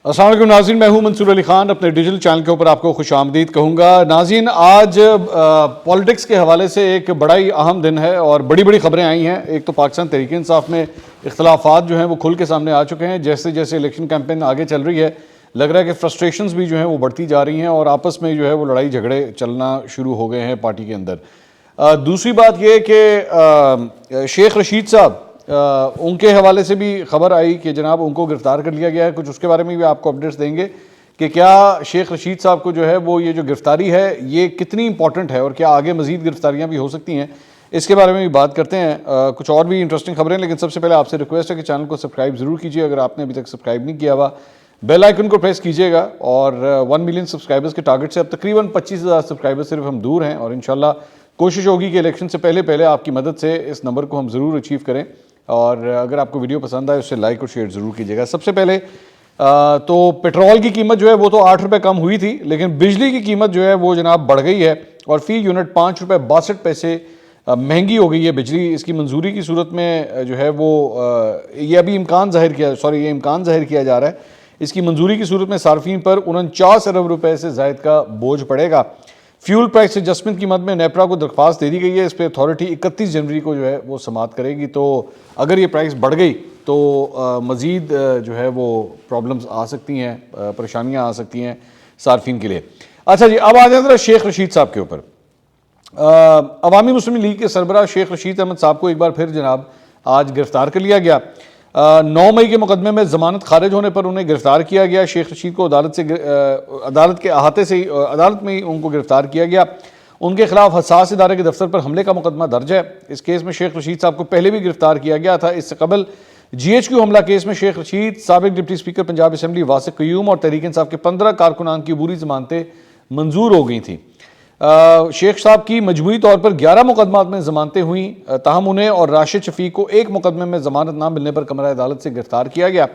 अस्सलाम वालेकुम नाज़रीन, मैं हूं मंसूर अली खान। अपने डिजिटल चैनल के ऊपर आपको खुशामदीद कहूँगा। नाज़रीन, आज पॉलिटिक्स के हवाले से एक बड़ा ही अहम दिन है और बड़ी बड़ी खबरें आई हैं। एक तो पाकिस्तान तहरीक इंसाफ में इख्तलाफात जो हैं वो खुल के सामने आ चुके हैं। जैसे जैसे इलेक्शन कैंपेन आगे चल रही है, लग रहा है कि फ्रस्ट्रेशंस भी जो हैं वो बढ़ती जा रही हैं और आपस में जो है वो लड़ाई झगड़े चलना शुरू हो गए हैं पार्टी के अंदर। दूसरी बात यह कि शेख रशीद साहब, उनके हवाले से भी खबर आई कि जनाब उनको गिरफ्तार कर लिया गया है। कुछ उसके बारे में भी आपको अपडेट्स देंगे कि क्या शेख रशीद साहब को जो है वो ये जो गिरफ्तारी है ये कितनी इंपॉर्टेंट है और क्या आगे मजीद गिरफ्तारियां भी हो सकती हैं, इसके बारे में भी बात करते हैं। कुछ और भी इंटरेस्टिंग खबरें, लेकिन सबसे पहले आपसे रिक्वेस्ट है कि चैनल को सब्सक्राइब ज़रूर कीजिए अगर आपने अभी तक सब्सक्राइब नहीं किया हुआ। बेल आइकन को प्रेस कीजिएगा और 1 मिलियन सब्सक्राइबर्स के टारगेट से अब तकरीबन 25,000 सब्सक्राइबर्स सिर्फ हम दूर हैं और इंशाल्लाह कोशिश होगी कि इलेक्शन से पहले पहले आपकी मदद से इस नंबर को हम ज़रूर अचीव करें। और अगर आपको वीडियो पसंद आए उससे लाइक और शेयर ज़रूर कीजिएगा। सबसे पहले तो पेट्रोल की कीमत जो है वो तो 8 रुपये कम हुई थी, लेकिन बिजली की कीमत जो है वो जनाब बढ़ गई है और फ़ी यूनिट 5 रुपये 62 पैसे महंगी हो गई है बिजली। इसकी मंजूरी की सूरत में जो है वो ये इम्कान ज़ाहिर किया जा रहा है। इसकी मंजूरी की सूरत में सार्फिन पर 49 अरब रुपये से ज़ायद का बोझ पड़ेगा। फ्यूल प्राइस एडजस्टमेंट की मद में नेपरा को दरख्वास्त दे दी गई है। इस पर अथॉरिटी 31 जनवरी को जो है वो समाअत करेगी। तो अगर ये प्राइस बढ़ गई तो मज़ीद जो है वो प्रॉब्लम्स आ सकती हैं, परेशानियां आ सकती हैं सार्फिन के लिए। अच्छा जी, अब आ जाए ज़रा शेख रशीद साहब के ऊपर। अवामी मुस्लिम लीग के सरबराह शेख रशीद अहमद साहब को एक बार फिर जनाब आज गिरफ्तार कर लिया गया। 9 मई के मुकदमे में ज़मानत खारिज होने पर उन्हें गिरफ्तार किया गया। शेख रशीद को अदालत के अहाते से ही अदालत में ही उनको गिरफ्तार किया गया। उनके खिलाफ हसास इदारे के दफ्तर पर हमले का मुकदमा दर्ज है। इस केस में शेख रशीद साहब को पहले भी गिरफ्तार किया गया था। इससे कबल GHQ हमला केस में शेख रशीद, साबिक deputy speaker Punjab assembly वासिक Qayyum और तहरीक इंसाफ के 15 कारकुनान की अबूरी ज़मानतें मंजूर हो गई थी। शेख साहब की मजमूई तौर पर 11 मुकदमात में ज़मानतें हुई, ताहम उन्हें और राशिद शफीक को एक मुकदमे में ज़मानत ना मिलने पर कमरा अदालत से गिरफ्तार किया गया।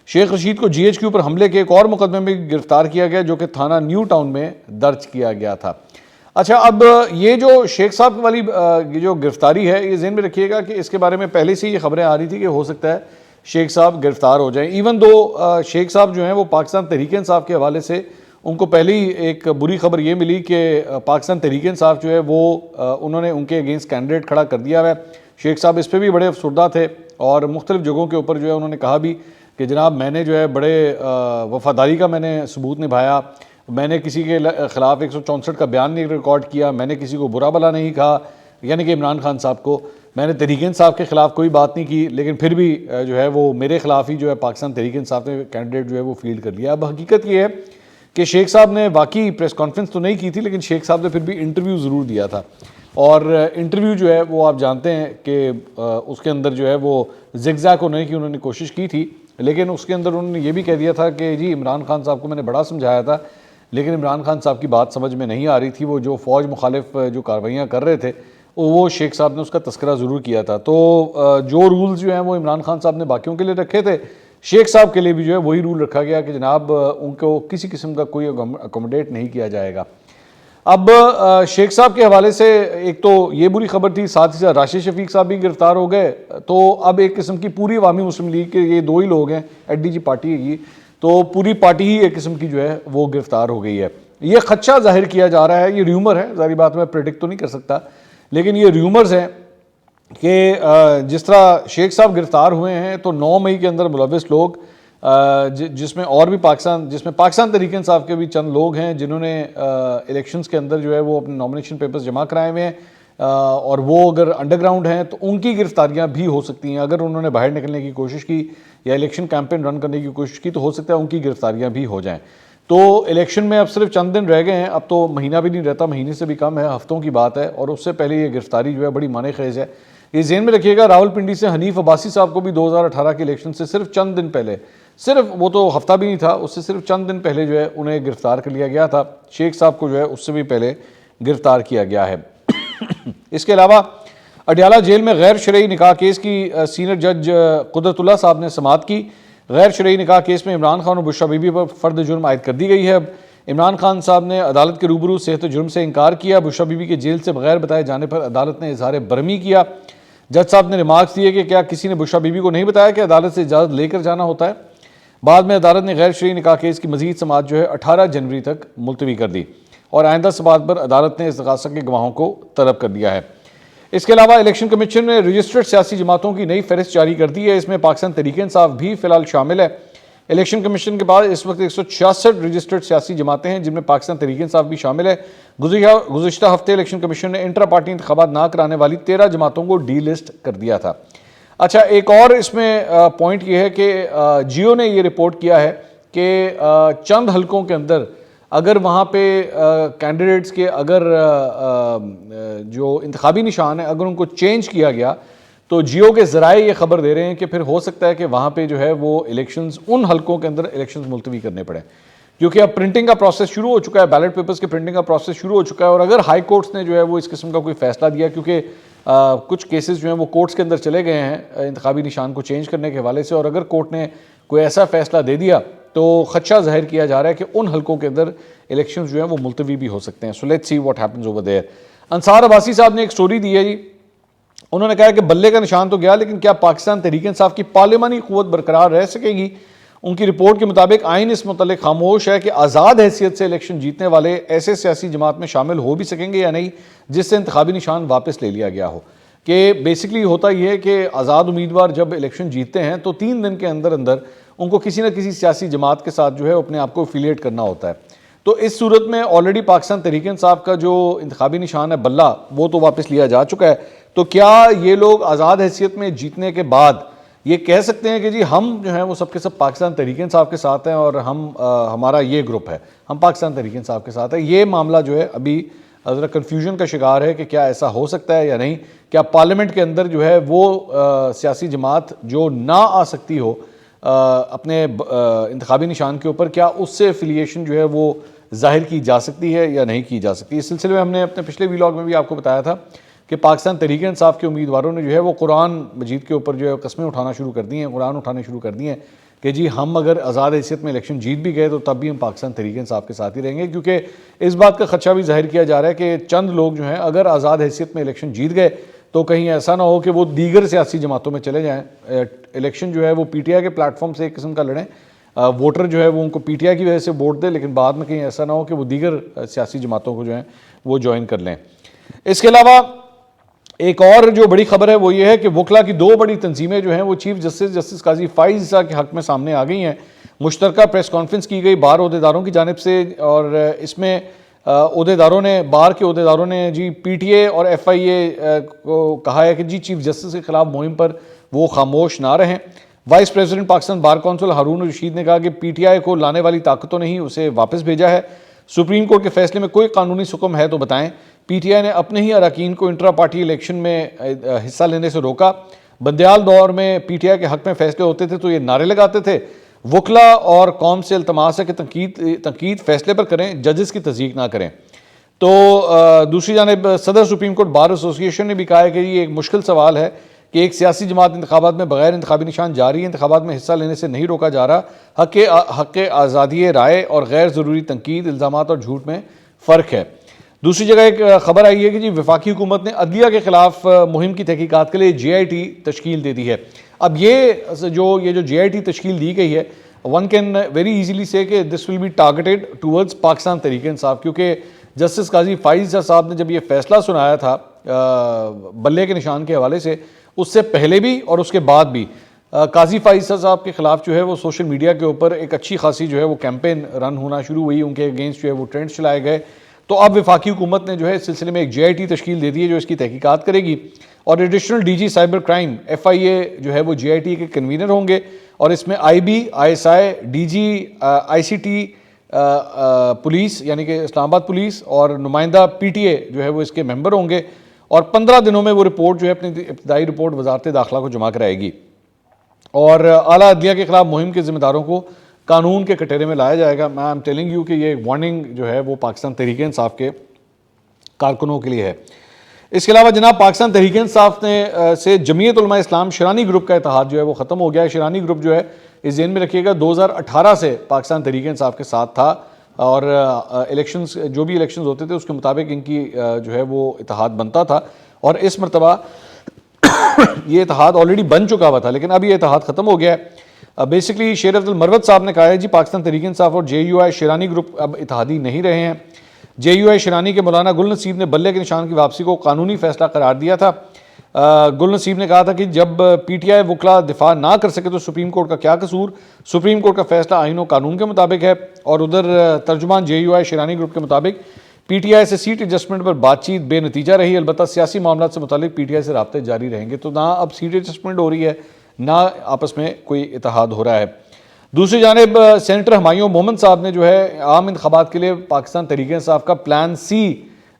शेख रशीद को GHQ पर हमले के एक और मुकदमे में गिरफ्तार किया गया जो कि थाना न्यू टाउन में दर्ज किया गया था। अच्छा, अब ये जो शेख साहब वाली ये जो गिरफ्तारी है, ये ज़हन में रखिएगा कि इसके बारे में पहले से ये खबरें आ रही थी कि हो सकता है शेख साहब गिरफ्तार हो जाएं। इवन दो शेख साहब जो हैं वो पाकिस्तान तहरीक इंसाफ के हवाले से उनको पहले ही एक बुरी खबर ये मिली कि पाकिस्तान तहरीक इंसाफ जो है वो उन्होंने उनके अगेंस्ट कैंडिडेट खड़ा कर दिया है। शेख साहब इस पर भी बड़े अफसरदा थे और मुख्तलिफ जगहों के ऊपर जो है उन्होंने कहा भी कि जनाब मैंने जो है बड़े वफादारी का मैंने सबूत निभाया, मैंने किसी के ख़िलाफ़ 164 का बयान नहीं रिकॉर्ड किया, मैंने किसी को बुरा भला नहीं कहा, यानी कि इमरान खान साहब को, मैंने तहरीक इंसाफ के ख़िलाफ़ कोई बात नहीं की, लेकिन फिर भी जो है वो मेरे ख़िलाफ़ ही जो है पाकिस्तान तहरीक इंसाफ ने कैंडिडेट जो है वो फील्ड कर लिया। अब हकीकत ये है कि शेख साहब ने वाकई प्रेस कॉन्फ्रेंस तो नहीं की थी, लेकिन शेख साहब ने फिर भी इंटरव्यू ज़रूर दिया था और इंटरव्यू जो है वो आप जानते हैं कि उसके अंदर जो है वो ज़िगज़ैग होने की उन्होंने कोशिश की थी, लेकिन उसके अंदर उन्होंने ये भी कह दिया था कि जी इमरान खान साहब को मैंने बड़ा समझाया था, लेकिन इमरान खान साहब की बात समझ में नहीं आ रही थी। वो जो फ़ौज मुखालिफ जो कार्रवाइयाँ कर रहे थे वो शेख साहब ने उसका तस्करा ज़रूर किया था। तो जो रूल्स जो हैं वो इमरान खान साहब ने बाकियों के लिए रखे थे, शेख साहब के लिए भी जो है वही रूल रखा गया कि जनाब उनको किसी किस्म का कोई अकोमोडेट नहीं किया जाएगा। अब शेख साहब के हवाले से एक तो ये बुरी खबर थी, साथ ही साथ राशिद शफीक साहब भी गिरफ्तार हो गए। तो अब एक किस्म की पूरी अवामी मुस्लिम लीग के ये दो ही लोग हैं, एडीजी पार्टी है, तो पूरी पार्टी ही एक किस्म की जो है वो गिरफ्तार हो गई है। ये खदशा जाहिर किया जा रहा है, ये र्यूमर है, ज़ाहिर बात मैं प्रेडिक्ट तो नहीं कर सकता, लेकिन ये र्यूमर्स हैं कि जिस तरह शेख साहब गिरफ्तार हुए हैं तो 9 मई के अंदर मुलविस लोग जिसमें और भी पाकिस्तान तहरीक इंसाफ के भी चंद लोग हैं जिन्होंने इलेक्शंस के अंदर जो है वो अपने नॉमिनेशन पेपर्स जमा कराए हुए हैं और वो अगर अंडरग्राउंड हैं तो उनकी गिरफ्तारियां भी हो सकती हैं। अगर उन्होंने बाहर निकलने की कोशिश की या इलेक्शन कैंपेन रन करने की कोशिश की तो हो सकता है उनकी गिरफ्तारियां भी हो जाएं। तो इलेक्शन में अब सिर्फ चंद दिन रह गए हैं, अब तो महीना भी नहीं रहता, महीने से भी कम है, हफ्तों की बात है और उससे पहले ये गिरफ्तारी जो है बड़ी माने खेज है। ये ज़हन में रखिएगा, रावलपिंडी से हनीफ अब्बासी साहब को भी 2018 के इलेक्शन से सिर्फ चंद दिन पहले, सिर्फ वो तो हफ्ता भी नहीं था, उससे सिर्फ चंद दिन पहले जो है उन्हें गिरफ्तार कर लिया गया था। शेख साहब को जो है उससे भी पहले गिरफ्तार किया गया है। इसके अलावा अडयाला जेल में गैर शरई निकाह केस की सीनियर जज कुदरतुल्लाह साहब ने समाअत की। गैर शरई निकाह केस में इमरान खान और बुशरा बीबी पर फ़र्द जुर्म आयद कर दी गई है। इमरान खान साहब ने अदालत के रूबरू सेहत जुर्म से इनकार किया। बुशरा बीबी के जेल से बगैर बताए जाने पर अदालत ने इजहार बरहमी किया। जज साहब ने रिमार्क्स दिए कि क्या किसी ने बुशरा बीबी को नहीं बताया कि अदालत से इजाज़त लेकर जाना होता है। बाद में अदालत ने गैर शरई निकाह केस की मजीद समाअत जो है 18 जनवरी तक मुलतवी कर दी और आइंदा समाअत पर अदालत ने इस्तग़ासा के गवाहों को तलब कर दिया है। इसके अलावा इलेक्शन कमीशन ने रजिस्टर्ड सियासी जमातों की नई फहरिस्त जारी कर दी है। इसमें पाकिस्तान तहरीक इंसाफ भी फिलहाल शामिल है। इलेक्शन कमीशन के बाद इस वक्त 166 रजिस्टर्ड सियासी जमातें हैं जिनमें पाकिस्तान तहरीक इंसाफ भी शामिल है। गुज़िश्ता हफ्ते इलेक्शन कमीशन ने इंट्रा पार्टी इंतखाबात ना कराने वाली 13 जमातों को डी लिस्ट कर दिया था। अच्छा, एक और इसमें पॉइंट ये है कि जियो ने ये रिपोर्ट किया है कि चंद हलकों के अंदर अगर वहाँ पे कैंडिडेट्स के अगर जो इंतखाबी निशान है अगर उनको चेंज किया गया तो जियो के ज़राए ये खबर दे रहे हैं कि फिर हो सकता है कि वहाँ पे जो है वो इलेक्शंस उन हलकों के अंदर इलेक्शंस मुलतवी करने पड़े, क्योंकि अब प्रिंटिंग का प्रोसेस शुरू हो चुका है, बैलेट पेपर्स के प्रिंटिंग का प्रोसेस शुरू हो चुका है। और अगर हाई कोर्ट्स ने जो है वो इस किस्म का कोई फैसला दिया, क्योंकि कुछ केसेस जो हैं वो कोर्ट्स के अंदर चले गए हैं इंतखाबी निशान को चेंज करने के हवाले से, और अगर कोर्ट ने कोई ऐसा फैसला दे दिया तो खदशा जाहिर किया जा रहा है कि उन हलकों के अंदर इलेक्शन जो है वो मुलतवी भी हो सकते हैं। So let's see what happens over there. Ansar Abbasi sahab ने एक स्टोरी दी है जी। उन्होंने कहा कि बल्ले का निशान तो गया, लेकिन क्या पाकिस्तान तहरीक इंसाफ की पार्लिमानी क़ुव्वत बरकरार रह सकेगी? उनकी रिपोर्ट के मुताबिक आइन इस मुतल्लिक़ खामोश है कि आज़ाद हैसियत से इलेक्शन जीतने वाले ऐसे सियासी जमात में शामिल हो भी सकेंगे या नहीं जिससे इंतखाबी निशान वापस ले लिया गया हो। कि बेसिकली होता यह है कि आज़ाद उम्मीदवार जब इलेक्शन जीतते हैं तो 3 दिन के अंदर अंदर उनको किसी न किसी सियासी जमात के साथ जो है अपने आप को एफिलिएट करना होता है। तो इस सूरत में ऑलरेडी पाकिस्तान तहरीक इंसाफ का जो इंतखाबी निशान है बल्ला, वो तो वापस लिया जा चुका है। तो क्या ये लोग आज़ाद हैसियत में जीतने के बाद ये कह सकते हैं कि जी हम जो है वो सबके सब पाकिस्तान तहरीक इंसाफ के साथ हैं और हमारा ये ग्रुप है, हम पाकिस्तान तहरीक इंसाफ के साथ है? ये मामला जो है अभी ज़रा कन्फ्यूजन का शिकार है कि क्या ऐसा हो सकता है या नहीं। क्या पार्लियामेंट के अंदर जो है वो सियासी जमात जो ना आ सकती हो अपने इंतखाबी निशान के ऊपर, क्या उससे एफिलिएशन जो है वो जाहिर की जा सकती है या नहीं की जा सकती? इस सिलसिले में हमने अपने पिछले व्लॉग में भी आपको बताया था कि पाकिस्तान तहरीक इंसाफ के उम्मीदवारों ने जो है वो कुरान मजीद के ऊपर जो है कस्में उठाना शुरू कर दी हैं, कुरान उठाने शुरू कर दिए हैं कि जी हम अगर आज़ाद हैसियत में इलेक्शन जीत भी गए तो तब भी हम पाकिस्तान तहरीक इंसाफ के साथ ही रहेंगे, क्योंकि इस बात का खदशा भी जाहिर किया जा रहा है कि चंद लोग जो हैं अगर आज़ाद हैसियत में इलेक्शन जीत गए तो कहीं ऐसा ना हो कि वो दीगर सियासी जमातों में चले जाएँ। इलेक्शन जो है वो PTI के प्लेटफॉर्म से एक किस्म का लड़ें, वोटर जो है वो उनको PTI की वजह से वोट दे, लेकिन बाद में कहीं ऐसा ना हो कि वो दीगर सियासी जमातों को जो है वो ज्वाइन कर लें। इसके अलावा एक और जो बड़ी खबर है वो ये है कि वकला की 2 बड़ी तंजीमें जो हैं वो चीफ जस्टिस काजी फाइज ईसा के हक़ में सामने आ गई हैं। मुश्तरका प्रेस कॉन्फ्रेंस की गई बार ओहदेदारों की जानिब से, और इसमें ओहदेदारों ने, बार के ओहदेदारों ने जी PTA और FIA को कहा है कि जी चीफ जस्टिस के खिलाफ मुहिम पर वो खामोश ना रहें। Vice president Pakistan bar council Haroon Rashid ने कहा कि PTI को लाने वाली ताकतों ने ही उसे वापस भेजा है। सुप्रीम कोर्ट के फैसले में कोई कानूनी हुक्म है तो बताएं। PTI ने अपने ही अरकान को इंट्रा पार्टी इलेक्शन में हिस्सा लेने से रोका। बंदयाल दौर में PTI के हक़ में फैसले होते थे तो ये नारे लगाते थे, वकला और कौम से इल्तमास है कि तनकीद फैसले पर करें, जजेस की तस्दीक ना करें। तो दूसरी जानिब सदर सुप्रीम कोर्ट बार एसोसिएशन ने भी कहा है कि ये एक मुश्किल सवाल है कि एक सियासी जमात इंतखाबात में बगैर इंतखाबी निशान जारी इंतखाबात में हिस्सा लेने से नहीं रोका जा रहा। हक़ आज़ादी राय और गैर ज़रूरी तनकीद, इल्ज़ामात और झूठ में फ़र्क है। दूसरी जगह एक खबर आई है कि जी वफाकी हुकूमत ने अदलिया के खिलाफ मुहिम की तहकीकात के लिए JIT तश्कील दे दी है। अब ये जो JIT तश्कील दी गई है, वन कैन वेरी इजीली से कि this will be targeted towards Pakistan Tehreek Insaf, क्योंकि जस्टिस काजी फाइज साहब ने जब ये फैसला सुनाया था बल्ले के निशान के हवाले से, उससे पहले भी और उसके बाद भी काजी फाइज साहब के खिलाफ जो है वो सोशल मीडिया के ऊपर एक अच्छी खासी जो है वो कैंपेन रन होना शुरू हुई, उनके अगेंस्ट जो है वो ट्रेंड्स चलाए गए। तो अब वफाकी हुकूमत ने जो है इस सिलसिले में एक JIT तश्कील दे दी है जो इसकी तहकीकात करेगी, और additional DG cyber crime FIA जो है वो JIT के कन्वीनर होंगे, और इसमें IB, ISI, DG, ICT police यानी कि इस्लामाबाद पुलिस और नुमाइंदा PTA जो है वो इसके मेंबर होंगे, और 15 दिनों में वो रिपोर्ट जो है अपनी इब्तदाई रिपोर्ट वजारत दाखिला को जमा कराएगी, और आला अदलिया के खिलाफ मुहिम के जिम्मेदारों को कानून के कटहरे में लाया जाएगा। मैं आई एम टेलिंग यू कि ये वार्निंग जो है वो पाकिस्तान तहरीक इंसाफ के कारकुनों के लिए है। इसके अलावा जनाब पाकिस्तान तहरीक इंसाफ ने से जमीयत उलमा इस्लाम शिरानी ग्रुप का इत्तेहाद जो है वो ख़त्म हो गया है। शिरानी ग्रुप जो है इस जेन में रखिएगा 2018 से पाकिस्तान तहरीक इंसाफ के साथ था, और इलेक्शंस जो भी इलेक्शंस होते थे उसके मुताबिक इनकी जो है वो इत्तेहाद बनता था, और इस मरतबा ये इत्तेहाद ऑलरेडी बन चुका हुआ था, लेकिन अब ये इत्तेहाद ख़त्म हो गया है। बेसिकली शेर अफजल मरवत साहब ने कहा है जी पाकिस्तान तहरीक इंसाफ और JUI शेरानी ग्रुप अब इत्तेहादी नहीं रहे हैं। JUI शेरानी के मौलाना गुल नसीब ने बल्ले के निशान की वापसी को कानूनी फैसला करार दिया था। गुल नसीब ने कहा था कि जब PTI वकला दिफा ना कर सके तो सुप्रीम कोर्ट का क्या कसूर, सुप्रीम कोर्ट का फैसला आईन और कानून के मुताबिक है। और उधर तर्जुमान JUI शेरानी ग्रुप के मुताबिक PTI से सीट एडजस्टमेंट पर बातचीत बेनतीजा रही, अलबत्ता सियासी मामला से मुतालिक PTI से राब्ते जारी रहेंगे। तो ना अब सीट एडजस्टमेंट हो रही है, ना आपस में कोई इत्तेहाद हो रहा है। दूसरी जानिब सेनेटर हुमायूं मोहम्मद साहब ने जो है आम इंतखाबात के लिए पाकिस्तान तहरीक इंसाफ का प्लान C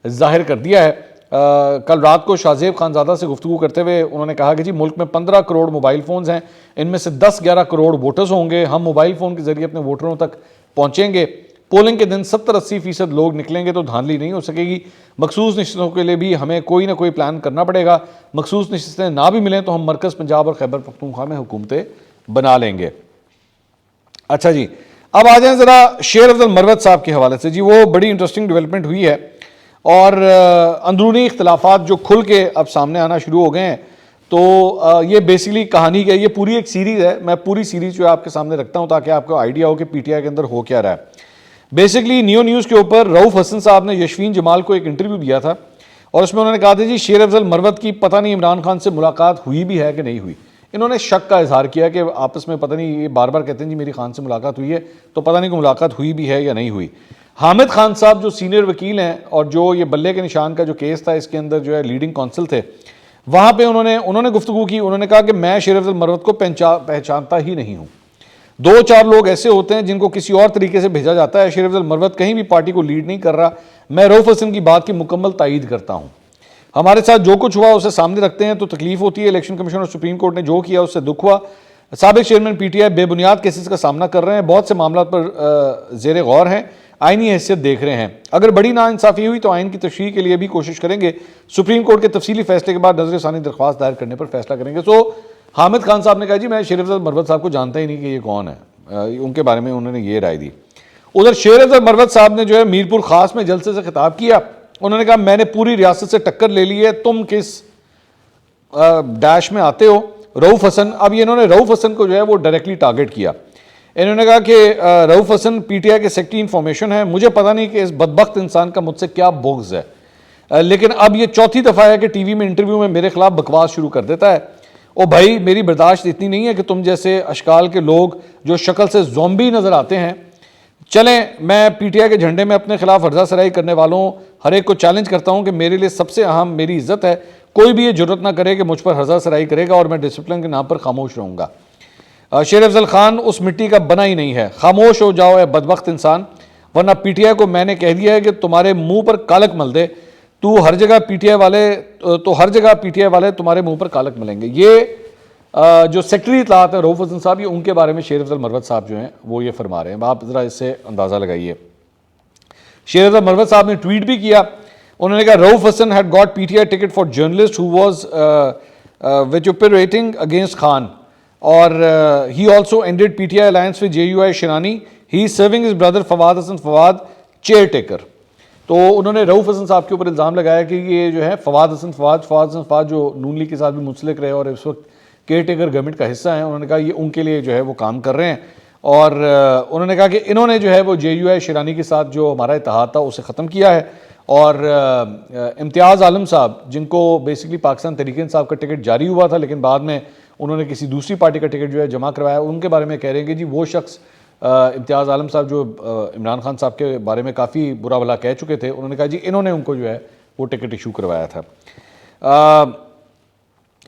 जाहिर कर दिया है। कल रात को शाहजेब खानजादा से गुफ्तगू करते हुए उन्होंने कहा कि जी मुल्क में 15 करोड़ मोबाइल फ़ोन्स हैं, इनमें से 10-11 करोड़ वोटर्स होंगे, हम मोबाइल फ़ोन के ज़रिए अपने वोटरों तक पहुँचेंगे। पोलिंग के दिन 70-80% लोग निकलेंगे तो धांधली नहीं हो सकेगी। मखसूस नशस्तों के लिए भी हमें कोई ना कोई प्लान करना पड़ेगा। मखसूस नशस्तें ना भी मिलें तो हम मरकज़ पंजाब और खैबर पख्तूनख्वा में हुकूमतें बना लेंगे। अच्छा जी, अब आ जाएं ज़रा शेर अफजल मरवत साहब के हवाले से। जी वो बड़ी इंटरेस्टिंग डेवलपमेंट हुई है और अंदरूनी इख्तलाफात जो खुल के अब सामने आना शुरू हो गए हैं। तो ये बेसिकली कहानी क्या है, ये पूरी एक सीरीज़ है। मैं पूरी सीरीज़ जो है आपके सामने रखता हूँ ताकि आपको आइडिया हो कि PTI के अंदर हो क्या रहा है। बेसिकली नियो न्यूज़ के ऊपर रऊफ़ हसन साहब ने यशवीन जमाल को एक इंटरव्यू दिया था और उसमें उन्होंने कहा था जी शेर अफजल मरवत की पता नहीं इमरान खान से मुलाकात हुई भी है कि नहीं हुई। इन्होंने शक का इजहार किया कि आपस में पता नहीं, ये बार बार कहते हैं जी मेरी खान से मुलाकात हुई है, तो पता नहीं कि मुलाकात हुई भी है या नहीं हुई। हामिद खान साहब जो सीनियर वकील हैं और जो ये बल्ले के निशान का जो केस था इसके अंदर जो है लीडिंग काउंसिल थे, वहाँ पर उन्होंने गुफ्तगू की। उन्होंने कहा कि मैं शेर अफजल मरवत को पहचानता ही नहीं हूँ। 2-4 लोग ऐसे होते हैं जिनको किसी और तरीके से भेजा जाता है। शेर अफजल मरवत कहीं भी पार्टी को लीड नहीं कर रहा। मैं रऊफ़ हसन की बात की मुकम्मल तायीद करता हूँ। हमारे साथ जो कुछ हुआ उसे सामने रखते हैं तो तकलीफ होती है। इलेक्शन कमीशन और सुप्रीम कोर्ट ने जो किया उससे दुख हुआ। साबिक चेयरमैन PTI बेबुनियाद केसेस का सामना कर रहे हैं, बहुत से मामला पर ज़ेर गौर हैं, आइनी हैसियत देख रहे हैं। अगर बड़ी नाइंसाफ़ी हुई तो आइन की तशरीह के लिए भी कोशिश करेंगे। सुप्रीम कोर्ट के तफसीली फैसले के बाद नजर सानी दरख्वास्त दायर करने पर फैसला करेंगे। सो हामिद खान साहब ने कहा जी मैं शेर अफजल मरवत साहब को जानता ही नहीं कि ये कौन है। उनके बारे में उन्होंने ये राय दी। उधर शेर अफजल मरवत साहब ने जो है मीरपुर खास में जलसे से खिताब किया। उन्होंने कहा मैंने पूरी रियासत से टक्कर ले ली है, तुम किस डैश में आते हो। रऊफ़ हसन, अब ये इन्होंने रऊफ़ हसन को जो है वो डायरेक्टली टारगेट किया। इन्होंने कहा कि रऊफ़ हसन PTI के सेक्रेटरी इंफॉर्मेशन है, मुझे पता नहीं कि इस बदबख्त इंसान का मुझसे क्या बुग़्ज़ है, लेकिन अब ये चौथी दफ़ा है कि TV में इंटरव्यू में मेरे खिलाफ बकवास शुरू कर देता है। ओ भाई मेरी बर्दाश्त इतनी नहीं है कि तुम जैसे अशकाल के लोग जो शक्ल से ज़ॉम्बी नज़र आते हैं। चलें, मैं PTI के झंडे में अपने खिलाफ हर्जा सराई करने वालों हर एक को चैलेंज करता हूं कि मेरे लिए सबसे अहम मेरी इज्जत है। कोई भी ये जुर्रत ना करे कि मुझ पर हर्जा सराई करेगा और मैं डिसिप्लिन के नाम पर खामोश रहूंगा। शेर अफजल खान उस मिट्टी का बना ही नहीं है, खामोश हो जाओ ए बदबख्त इंसान, वरना PTI को मैंने कह दिया है कि तुम्हारे मुंह पर कालक मल दे। तू हर जगह PTI वाले तुम्हारे मुंह पर कालक मलेंगे। ये जो सेक्रेटरी इत्तलात है रऊफ़ हसन साहब, ये उनके बारे में शेर अफजल मरवत साहब जो हैं वो ये फरमा रहे हैं। आप ज़रा इससे अंदाज़ा लगाइए। शेर अफजल मरवत साहब ने ट्वीट भी किया। उन्होंने कहा Rauf Hasan had got PTI ticket for journalist who was vituperating against Khan और he also ended PTI alliance with JUI Sherani, he is serving his brother Fawad Hasan Fawad chair taker. तो उन्होंने रऊफ़ हसन साहब के ऊपर इल्ज़ाम लगाया कि ये जो है फवाद हसन फवाद जो नून लीग के साथ भी मुंसलिक रहे और इस वक्त केयर टेकर गवर्नमेंट का हिस्सा है। उन्होंने कहा ये उनके लिए जो है वो काम कर रहे हैं और उन्होंने कहा कि इन्होंने जो है वो JUI शेरानी के साथ जो हमारा इत्तेहाद था उसे ख़त्म किया है। और इम्तियाज़ आलम साहब, जिनको बेसिकली पाकिस्तान तहरीक इंसाफ का टिकट जारी हुआ था लेकिन बाद में उन्होंने किसी दूसरी पार्टी का टिकट जो है जमा करवाया, उनके बारे में कह रहे हैं कि जी वो शख्स इम्तियाज़ आलम साहब जो इमरान खान साहब के बारे में काफ़ी बुरा भला कह चुके थे, उन्होंने कहा जी इन्होंने उनको जो है वो टिकट इशू करवाया था।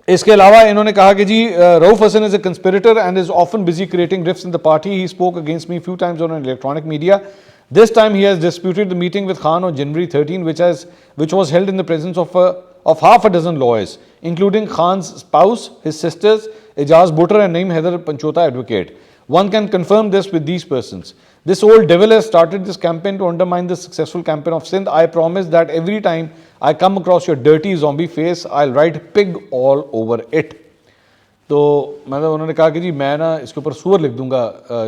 इसके अलावा इन्होंने कहा कि जी Rauf Hasan is a conspirator and is often busy creating rifts in the party, he spoke against me few times on electronic media, this time he has disputed the meeting with Khan on January 13 which was held in the presence of half a dozen lawyers including Khan's spouse, his sisters Ejaz Buttar and Naeem Haider Panchota advocate. One can confirm this with these persons. This old devil has started this campaign to undermine the successful campaign of Sindh. I promise that every time I come across your dirty zombie face, I'll write pig all over it. तो मतलब उन्होंने कहा कि जी मैं ना इसके ऊपर सूअर लिख दूंगा,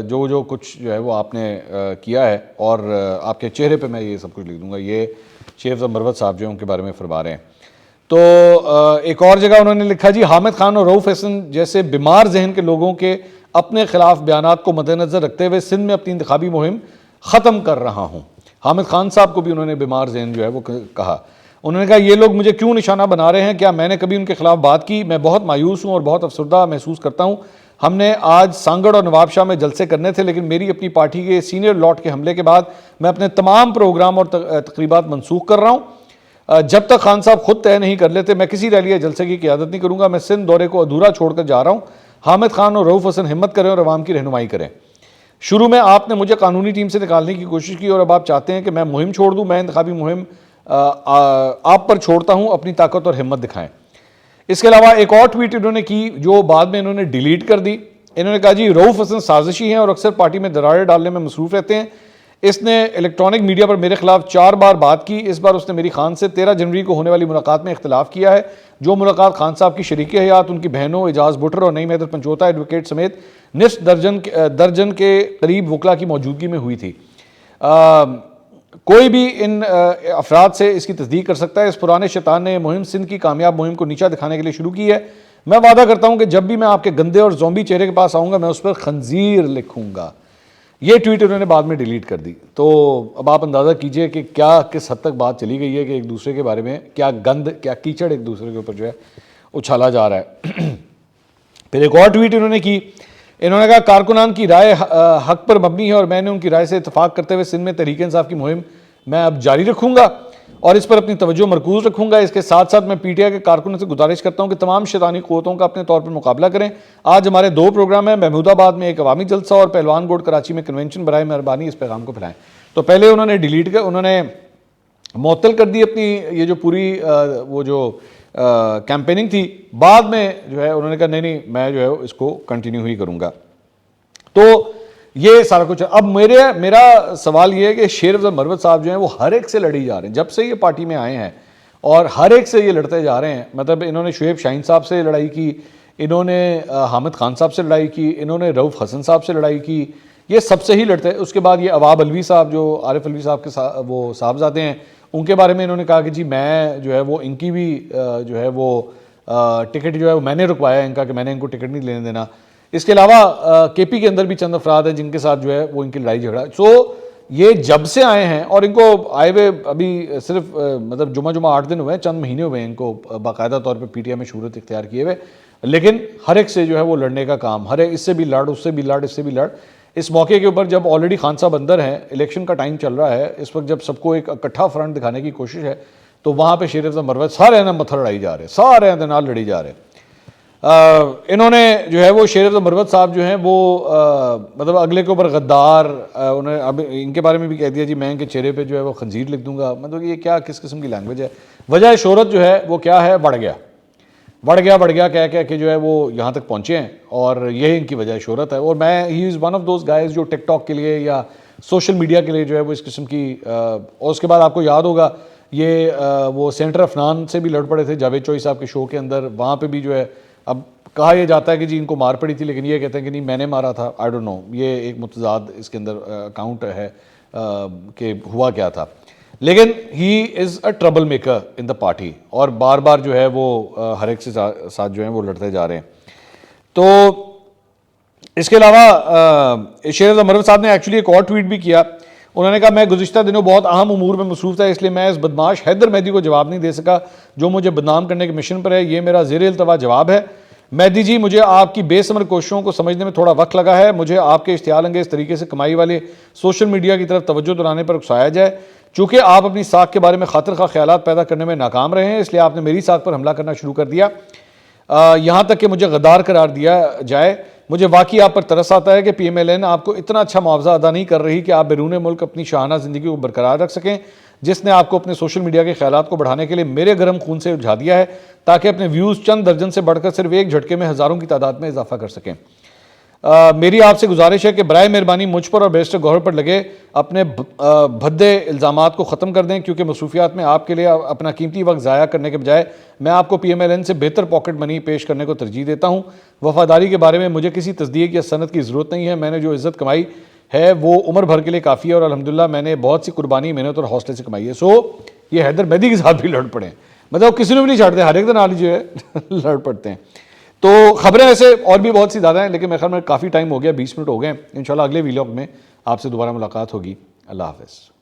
जो कुछ जो है वो आपने किया है और आपके चेहरे पे मैं ये सब कुछ लिख दूंगा। ये शेर अफजल मरवत साहब जो है उनके बारे में फरमा रहे हैं। तो एक और जगह उन्होंने लिखा जी, हामिद खान और रऊफ हसन जैसे बीमार जहन के लोगों के अपने खिलाफ बयानात को मद्देनजर रखते हुए सिंध में अपनी इंतखाबी मुहिम ख़त्म कर रहा हूँ। हामिद खान साहब को भी उन्होंने बीमार जहन जो है वो कहा। उन्होंने कहा ये लोग मुझे क्यों निशाना बना रहे हैं, क्या मैंने कभी उनके खिलाफ बात की? मैं बहुत मायूस हूँ और बहुत अफसरदा महसूस करता हूँ। हमने आज सांगड़ और नवाबशाह में जलसे करने थे, लेकिन मेरी अपनी पार्टी के सीनियर लॉट के हमले के बाद मैं अपने तमाम प्रोग्राम और तकरीबात मनसूख कर रहा हूँ। जब तक खान साहब खुद तय नहीं कर लेते मैं किसी रैली या जलसे की क़ियादत नहीं करूँगा। मैं सिंध दौरे को अधूरा छोड़कर जा रहा हूँ। हामिद खान और रऊफ हसन हिम्मत करें और अवाम की रहनुमाई करें। शुरू में आपने मुझे कानूनी टीम से निकालने की कोशिश की और अब आप चाहते हैं कि मैं मुहिम छोड़ दूँ। मैं इंतखाबी मुहिम आप पर छोड़ता हूँ, अपनी ताकत और हिम्मत दिखाएं। इसके अलावा एक और ट्वीट इन्होंने की जो बाद में इन्होंने डिलीट कर दी। इन्होंने कहा जी, रऊफ हसन साजिशी हैं और अक्सर पार्टी में दरारें डालने में मसरूफ रहते हैं। इसने इलेक्ट्रॉनिक मीडिया पर मेरे खिलाफ 4 बार बात की। इस बार उसने मेरी खान से 13 जनवरी को होने वाली मुलाकात में इख्तिलाफ किया है। जो मुलाकात खान साहब की शरीक हयात, उनकी बहनों एजाज बुटर और नईम हैदर पंचोता एडवोकेट समेत निस्फ दर्जन के करीब वकला की मौजूदगी में हुई थी। कोई भी इन अफराद से इसकी तस्दीक कर सकता है। इस पुराने शैतान ने मुहिम सिंध की कामयाब मुहिम को नीचा दिखाने के लिए शुरू की है। मैं वादा करता हूं कि जब भी मैं आपके गंदे और ज़ोंबी चेहरे के पास आऊंगा मैं उस पर खंजीर लिखूंगा। ये ट्वीट उन्होंने बाद में डिलीट कर दी। तो अब आप अंदाज़ा कीजिए कि क्या किस हद तक बात चली गई है कि एक दूसरे के बारे में क्या गंद, क्या कीचड़ एक दूसरे के ऊपर जो है उछाला जा रहा है। फिर एक और ट्वीट इन्होंने की। इन्होंने कहा कारकुनान की राय हक पर मबनी है और मैंने उनकी राय से इत्तफाक करते हुए सिंध में तहरीक इंसाफ की मुहिम मैं अब जारी रखूंगा और इस पर अपनी तवज्जो मरकूज रखूंगा। इसके साथ साथ मैं पीटीआई के कारकुनों से गुजारिश करता हूं कि तमाम शैतानी क़ुव्वतों का अपने तौर पर मुकाबला करें। आज हमारे 2 प्रोग्राम हैं, महमूदाबाद में एक अवामी जलसा और पहलवान गोड कराची में कन्वेंशन। बराए मेहरबानी इस पैगाम को फैलाएं। तो पहले उन्होंने डिलीट कर, उन्होंने मुअत्तल कर दी अपनी ये जो पूरी वो जो कैंपेनिंग थी। बाद में जो है उन्होंने कहा नहीं मैं जो है इसको कंटिन्यू ही करूँगा। तो ये सारा कुछ। अब मेरा सवाल ये है कि शेर अफजल मरवत साहब जो हैं वो हर एक से लड़ी जा रहे हैं जब से ये पार्टी में आए हैं और हर एक से ये लड़ते जा रहे हैं। मतलब इन्होंने शुएब शाहीन साहब से लड़ाई की, इन्होंने हामिद खान साहब से लड़ाई की, इन्होंने रऊफ हसन साहब से लड़ाई की, ये सबसे ही लड़ते हैं। उसके बाद ये अवाब अलवी साहब जो आरिफ अलवी साहब के वो साहबजादे हैं, उनके बारे में इन्होंने कहा कि जी मैं जो है वो इनकी भी जो है वो टिकट जो है वो मैंने रुकवाया इनका, कि मैंने इनको टिकट नहीं लेने देना। इसके अलावा केपी के अंदर भी चंद अफराद हैं जिनके साथ जो है वो इनकी लड़ाई झगड़ा। सो ये जब से आए हैं और इनको आए हुए अभी सिर्फ मतलब जुमा 8 दिन हुए हैं, चंद महीने हुए हैं इनको बाकायदा तौर पे पीटीआई में शहूरत इख्तियार किए हुए, लेकिन हर एक से जो है वो लड़ने का काम, हर एक इससे भी लड़, उससे भी लड़, इससे भी लड़। इस मौके के ऊपर जब ऑलरेडी खान साहब अंदर हैं, इलेक्शन का टाइम चल रहा है, इस वक्त जब सबको एक इकट्ठा फ्रंट दिखाने की कोशिश है, तो वहाँ पर शेर अफजल मरवत सारे ना मत्थर लड़ाई जा रहे, सारे नाल लड़ी जा रहे। इन्होंने जो है वो शेर अफजल मरवत साहब जो हैं वो मतलब अगले के ऊपर गद्दार, उन्होंने अब इनके बारे में भी कह दिया जी मैं इनके चेहरे पे जो है वो खंजीर लिख दूंगा। मतलब ये क्या किस किस्म की लैंग्वेज है। वजह शोहरत जो है वो क्या है, बढ़ गया कह के जो है वो यहाँ तक पहुँचे हैं और यही इनकी वजह शोहरत है। और मैं he is one of those guys जो टिकटॉक के लिए या सोशल मीडिया के लिए जो है वो इस किस्म की और उसके बाद आपको याद होगा ये वो सेंटर अफनान से भी लड़ पड़े थे जावेद चोई साहब के शो के अंदर। वहाँ पर भी जो है अब कहा यह जाता है कि जी इनको मार पड़ी थी, लेकिन ये कहते हैं कि नहीं मैंने मारा था। आई डोंट नो, ये एक मुतजाद इसके अंदर अकाउंट है कि हुआ क्या था। लेकिन he is a trouble maker in the party और बार बार जो है वो हर एक से साथ जो है वो लड़ते जा रहे हैं। तो इसके अलावा शेर अफजल मरवत साहब ने एक्चुअली एक और ट्वीट भी किया। उन्होंने कहा मैं गुज़िश्ता दिनों बहुत अहम उमूर में मसरूफ़ था, इसलिए मैं इस बदमाश हैदर मेहदी को जवाब नहीं दे सका जो मुझे बदनाम करने के मिशन पर है। ये मेरा ज़ेरे इल्तवा जवाब है। मेहदी जी, मुझे आपकी बेसमर कोशिशों को समझने में थोड़ा वक्त लगा है। मुझे आपके इश्तियाल अंगेज़ तरीके से कमाई वाले सोशल मीडिया की तरफ तवज्जो दिलाने पर उकसाया जाए। चूँकि आप अपनी साख के बारे में खातिर खा ख्यालात पैदा करने में नाकाम रहे हैं, इसलिए आपने मेरी साख पर हमला करना शुरू कर दिया, यहाँ तक कि मुझे गद्दार करार दिया जाए। मुझे वाकई आप पर तरस आता है कि PMLN आपको इतना अच्छा मुआवजा अदा नहीं कर रही कि आप बैरून मुल्क अपनी शाहाना ज़िंदगी को बरकरार रख सकें, जिसने आपको अपने सोशल मीडिया के ख्यालात को बढ़ाने के लिए मेरे गर्म खून से उलझा दिया है ताकि अपने व्यूज़ चंद दर्जन से बढ़कर सिर्फ एक झटके में हज़ारों की तादाद में इजाफा कर सकें। मेरी आपसे गुजारिश है कि बराए मेहरबानी मुझ पर और बैरिस्टर गौहर पर लगे अपने भद्दे इल्ज़ामात को ख़त्म कर दें, क्योंकि मसरूफियात में आपके लिए अपना कीमती वक्त ज़ाया करने के बजाय मैं आपको PMLN से बेहतर पॉकेट मनी पेश करने को तरजीह देता हूँ। वफादारी के बारे में मुझे किसी तस्दीक या सनद की ज़रूरत नहीं है। मैंने जो इज़्ज़त कमाई है वो उम्र भर के लिए काफ़ी है और अल्हम्दुलिल्लाह मैंने बहुत सी कुर्बानी, मेहनत और हौसले से कमाई है। सो ये हैदर मेहदी के साथ भी लड़ पड़े। मतलब किसी ने भी नहीं छाड़ते, हर एक दिन आली जो है लड़ पड़ते हैं। तो खबरें वैसे और भी बहुत सी ज़्यादा हैं, लेकिन मेरे ख्याल में काफ़ी टाइम हो गया, 20 मिनट हो गए। इंशाल्लाह अगले वीलॉग में आपसे दोबारा मुलाकात होगी। अल्लाह हाफ़िज़।